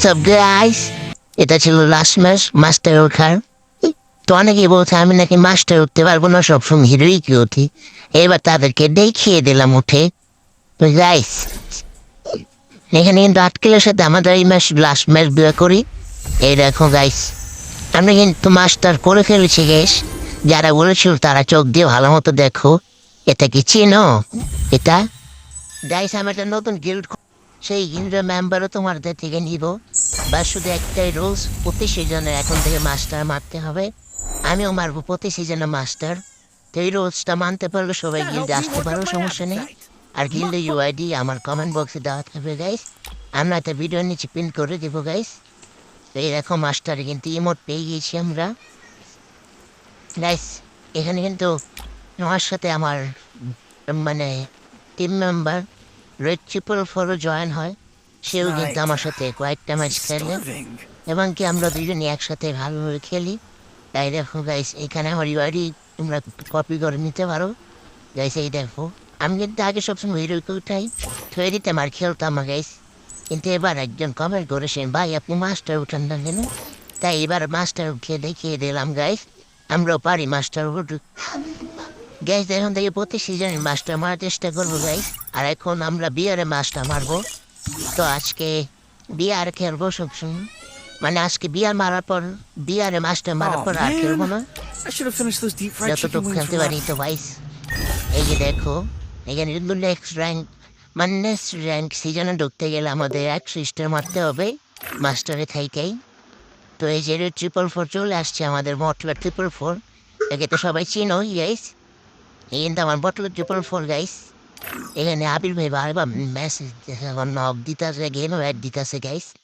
WhatsApp guys, এটা ছিল last match master ওঠার। তো অনেকেই বলছে আমি নাকি মাস্টার উঠতে পারবো না, সবসময় হিরোই কি উঠি। এবার তাদেরকে দেখিয়ে দিলাম উঠে। তো গাইস, এখানে কিন্তু আটকেলের সাথে আমাদের এই ম্যাচ লাস্ট ম্যাচ বিয়ে করি। এই দেখো গাইস, আমি কিন্তু মাস্টার করে ফেলেছি গাইস। যারা বলেছিল তারা চোখ দিয়ে ভালো মতো দেখো। এটা কি চিনো? এটা গাইস আমার একটা নতুন গিল্ড, সেই গিল্ডের মেম্বারও তোমাদের থেকে নিব। বা শুধু একটাই রুলস, প্রতি সিজনে এখন থেকে মাস্টার মারতে হবে। আমিও মারবো প্রতি সিজনে মাস্টার। তো এই রুলসটা মানতে পারলে সবাই গিল্ডে আসতে পারো, সমস্যা নেই। আর গিল্ডে ইউআইডি আমার কমেন্ট বক্সে দেওয়া থাকবে গাইস। আমরা একটা ভিডিও নিচে প্রিন্ট করে দেবো গাইস। তো এই দেখো মাস্টারে কিন্তু ইমোট পেয়ে গিয়েছি আমরা গাইস। এখানে কিন্তু আমার সাথে আমার মানে টিম মেম্বার রেড ট্রিপল ফোরও জয়েন হয়। সেও কিন্তু আমার সাথে কয়েকটা ম্যাচ খেলে এবং কি আমরা দুজনে একসাথে ভালোভাবে খেলি। তাই দেখো গাইস, এখানে আমার ইউআইডি তোমরা কপি করে নিতে পারো গাইস। এই দেখো, আমি কিন্তু আগে সবসময় হিরোকে উঠাই, থ্রেডিতে মার খেলতাম গাইস। কিন্তু এবার একজন কমেন্ট করেছেন, ভাই আপনি মাস্টার উঠান না কেন? তাই এবার মাস্টার উঠে দেখিয়ে দিলাম গাইস, আমরাও পারি মাস্টার উঠু গাইস। এখন থেকে প্রতি সিজনে মাস্টার মারার চেষ্টা করবো গাইস। আর এখন আমরা বিয়ারে মাস্টার মারবো। তো আজকে বিয়ার খেলবো সবসময়, মানে আজকে বিয়ার মারার পর, বিয়ারে মাস্টার মারার Oh পর আর খেলবো man, না, I should have finished those deep fried chicken যতটুকু wings খেলতে for পারি। lunch. তো ভাইস এই যে দেখো, এখানে কিন্তু নেক্সট র্যাঙ্ক, মানে নেক্সট র্যাঙ্ক সিজনে ঢুকতে গেলে আমাদের 100 মারতে হবে মাস্টারে থাইকেই। তো এই যে ট্রিপল ফোর চলে আসছে আমাদের বটলা ট্রিপল ফোর, একে তো সবাই চিনো গাইস। এই কিন্তু আমার বটলা ট্রিপল ফোর গাইস। এখানে আবির ভাই বারবার মেসেজ নক দিতেছে, গেমও অ্যাড দিতেছে গাইস।